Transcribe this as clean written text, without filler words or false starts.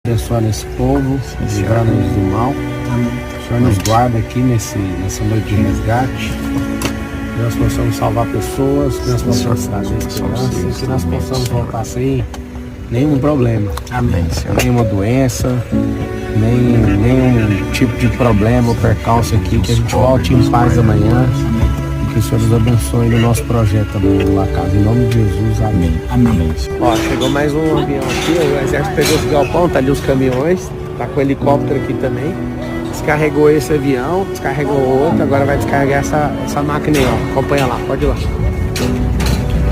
Abençoando esse povo, livrando-nos do mal. O Senhor nos guarda aqui nessa noite de resgate. Que nós possamos salvar pessoas, que nós possamos trazer esperança e que nós possamos voltar sem nenhum problema. Amém, Senhor. Nenhuma doença, nenhum tipo de problema ou percalço aqui. Que a gente volte em paz amanhã. E que o Senhor nos abençoe no nosso projeto também lá casa. Em nome de Jesus, amém. Amém. Ó, chegou mais um avião aqui, o exército pegou esse galpão, tá ali os caminhões, tá com o helicóptero aqui também. Descarregou esse avião, descarregou outro, agora vai descarregar essa máquina aí, ó. Acompanha lá, pode ir lá.